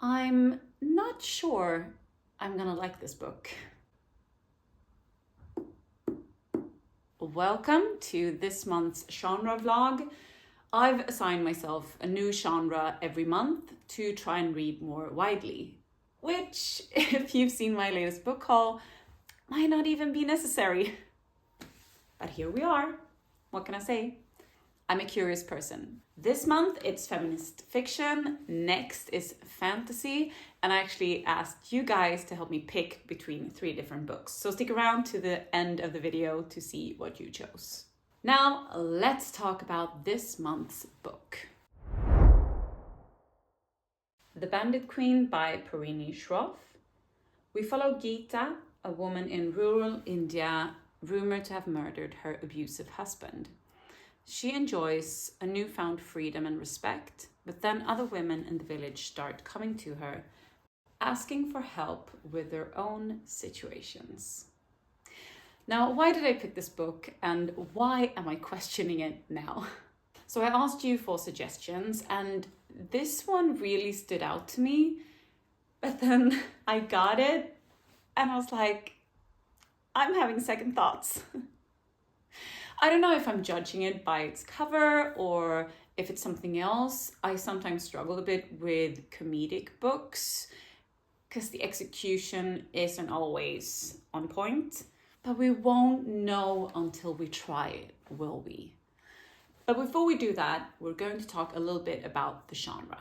I'm not sure I'm gonna like this book. Welcome to this month's genre vlog. I've assigned myself a new genre every month to try and read more widely, which, if you've seen my latest book haul, might not even be necessary. But here we are. What can I say? I'm a curious person. This month it's feminist fiction, next is fantasy, and I actually asked you guys to help me pick between 3 different books. So stick around to the end of the video to see what you chose. Now let's talk about this month's book. The Bandit Queen by Parini Shroff. We follow Geeta, a woman in rural India rumored to have murdered her abusive husband. She enjoys a newfound freedom and respect, but then other women in the village start coming to her, asking for help with their own situations. Now, why did I pick this book and why am I questioning it now? So I asked you for suggestions and this one really stood out to me, but then I got it and I was like, I'm having second thoughts. I don't know if I'm judging it by its cover or if it's something else. I sometimes struggle a bit with comedic books because the execution isn't always on point. But we won't know until we try it, will we? But before we do that, we're going to talk a little bit about the genre.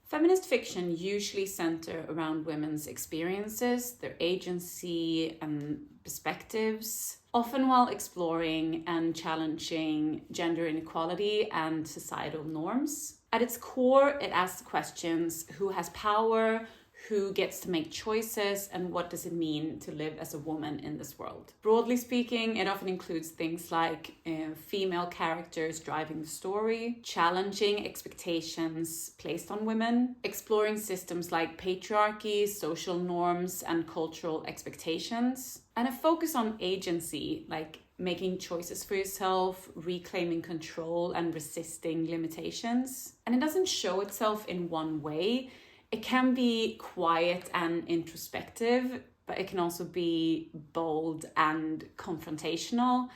Feminist fiction usually center around women's experiences, their agency and perspectives, often while exploring and challenging gender inequality and societal norms. At its core, it asks questions: who has power, who gets to make choices, and what does it mean to live as a woman in this world? Broadly speaking, it often includes things like female characters driving the story, challenging expectations placed on women, exploring systems like patriarchy, social norms, and cultural expectations, and a focus on agency, like making choices for yourself, reclaiming control, and resisting limitations. And it doesn't show itself in one way. It can be quiet and introspective, but it can also be bold and confrontational,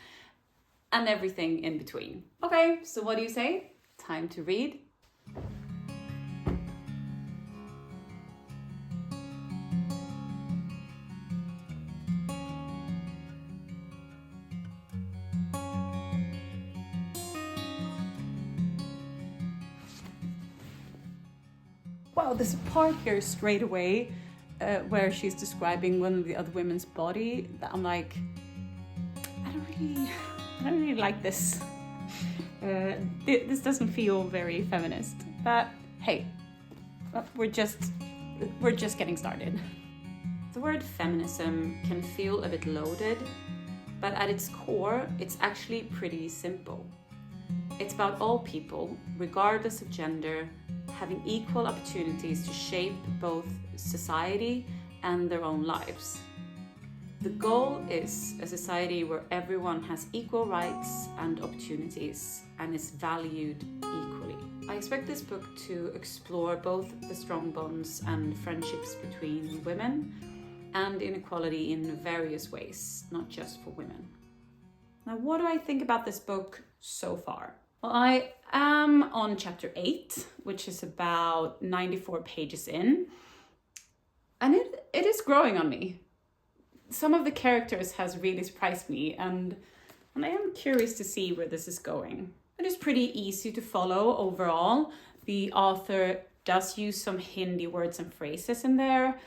and everything in between. Okay, so what do you say? Time to read. Wow, there's a part here straight away where she's describing one of the other women's body that I'm like, I don't really like this. This doesn't feel very feminist, but hey, we're just getting started. The word feminism can feel a bit loaded, but at its core, it's actually pretty simple. It's about all people, regardless of gender, having equal opportunities to shape both society and their own lives. The goal is a society where everyone has equal rights and opportunities and is valued equally. I expect this book to explore both the strong bonds and friendships between women and inequality in various ways, not just for women. Now, what do I think about this book so far? Well, I am on chapter 8, which is about 94 pages in, and it is growing on me. Some of the characters has really surprised me, and I am curious to see where this is going. It is pretty easy to follow overall. The author does use some Hindi words and phrases in there,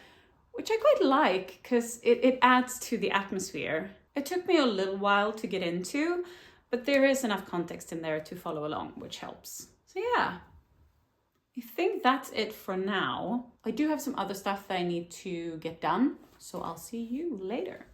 which I quite like because it adds to the atmosphere. It took me a little while to get into, but there is enough context in there to follow along, which helps. So yeah, I think that's it for now. I do have some other stuff that I need to get done, so I'll see you later.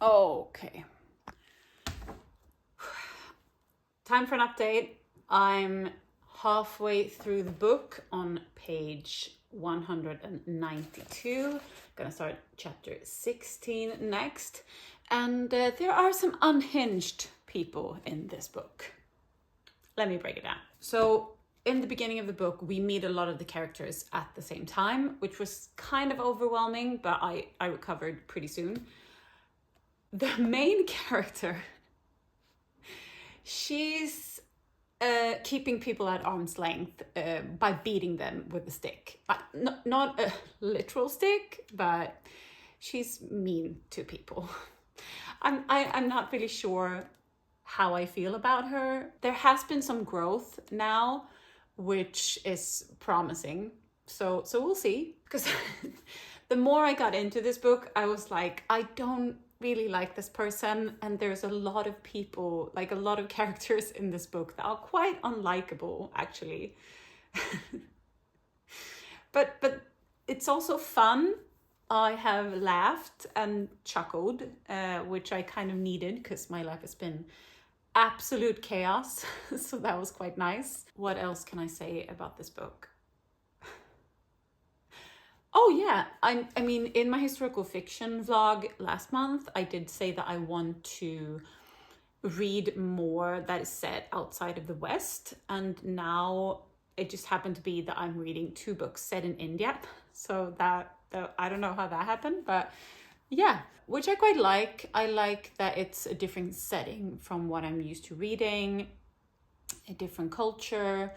Okay. Time for an update. I'm halfway through the book on page 192. Gonna start chapter 16 next. And there are some unhinged people in this book. Let me break it down. So in the beginning of the book, we meet a lot of the characters at the same time, which was kind of overwhelming, but I recovered pretty soon. The main character, she's keeping people at arm's length by beating them with a stick. Not a literal stick, but she's mean to people. I'm not really sure how I feel about her. There has been some growth now, which is promising. So we'll see. Because the more I got into this book, I was like, I don't really like this person, and there's a lot of people, like a lot of characters in this book that are quite unlikable, actually. but it's also fun. I have laughed and chuckled, which I kind of needed because my life has been absolute chaos. So that was quite nice. What else can I say about this book? Oh yeah, I mean, in my historical fiction vlog last month, I did say that I want to read more that is set outside of the West. And now it just happened to be that I'm reading 2 books set in India. So that I don't know how that happened, but yeah, which I quite like. I like that it's a different setting from what I'm used to reading, a different culture,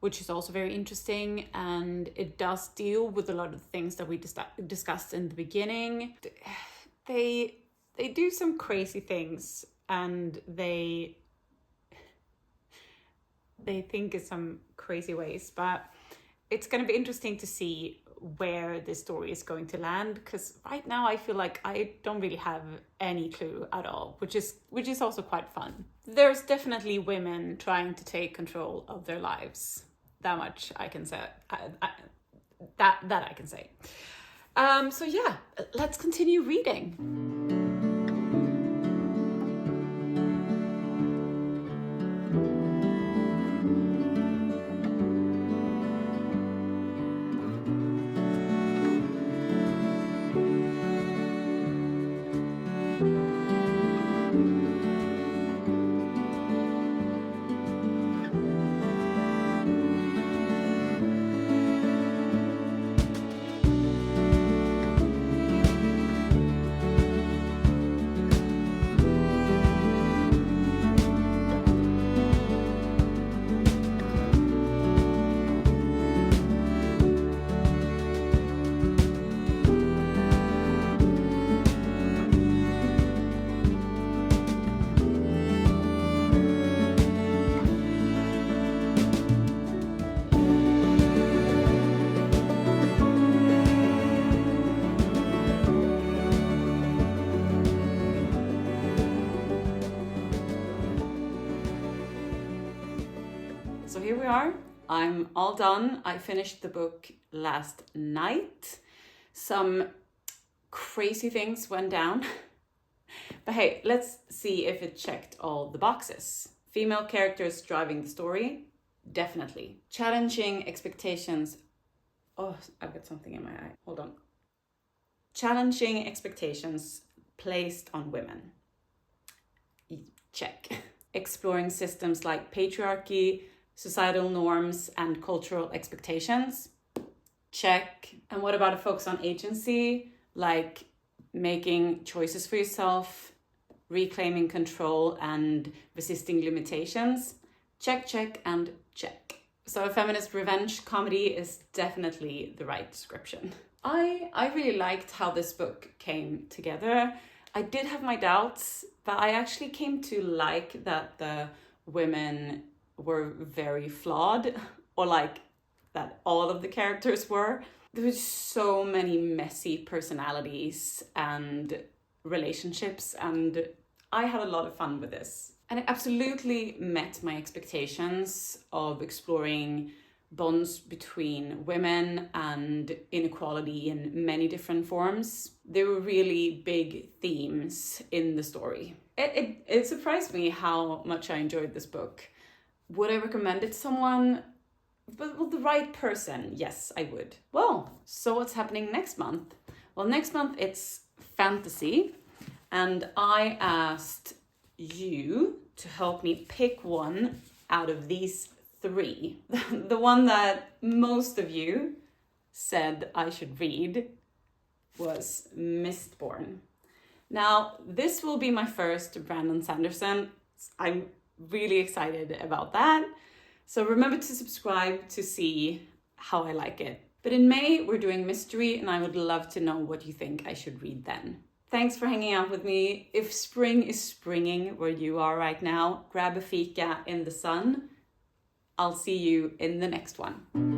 which is also very interesting, and it does deal with a lot of things that we discussed in the beginning. They do some crazy things, and they think in some crazy ways, but it's going to be interesting to see where this story is going to land, because right now I feel like I don't really have any clue at all, which is also quite fun. There's definitely women trying to take control of their lives. That much I can say. That I can say. So yeah, let's continue reading. So here we are. I'm all done. I finished the book last night. Some crazy things went down. But hey, let's see if it checked all the boxes. Female characters driving the story? Definitely. Challenging expectations. Oh, I've got something in my eye. Hold on. Challenging expectations placed on women. Check. Exploring systems like patriarchy, societal norms, and cultural expectations. Check. And what about a focus on agency, like making choices for yourself, reclaiming control, and resisting limitations? Check, check, and check. So a feminist revenge comedy is definitely the right description. I really liked how this book came together. I did have my doubts, but I actually came to like that the women were very flawed, or like that all of the characters were. There was so many messy personalities and relationships, and I had a lot of fun with this. And it absolutely met my expectations of exploring bonds between women and inequality in many different forms. There were really big themes in the story. It surprised me how much I enjoyed this book. Would I recommend it to someone? But with the right person, yes, I would. Well, so what's happening next month? Well, next month it's fantasy, and I asked you to help me pick one out of these 3. The one that most of you said I should read was Mistborn. Now, this will be my first Brandon Sanderson. I'm really excited about that. So remember to subscribe to see how I like it. But in May, we're doing mystery, and I would love to know what you think I should read then. Thanks for hanging out with me. If spring is springing where you are right now, grab a fika in the sun. I'll see you in the next one.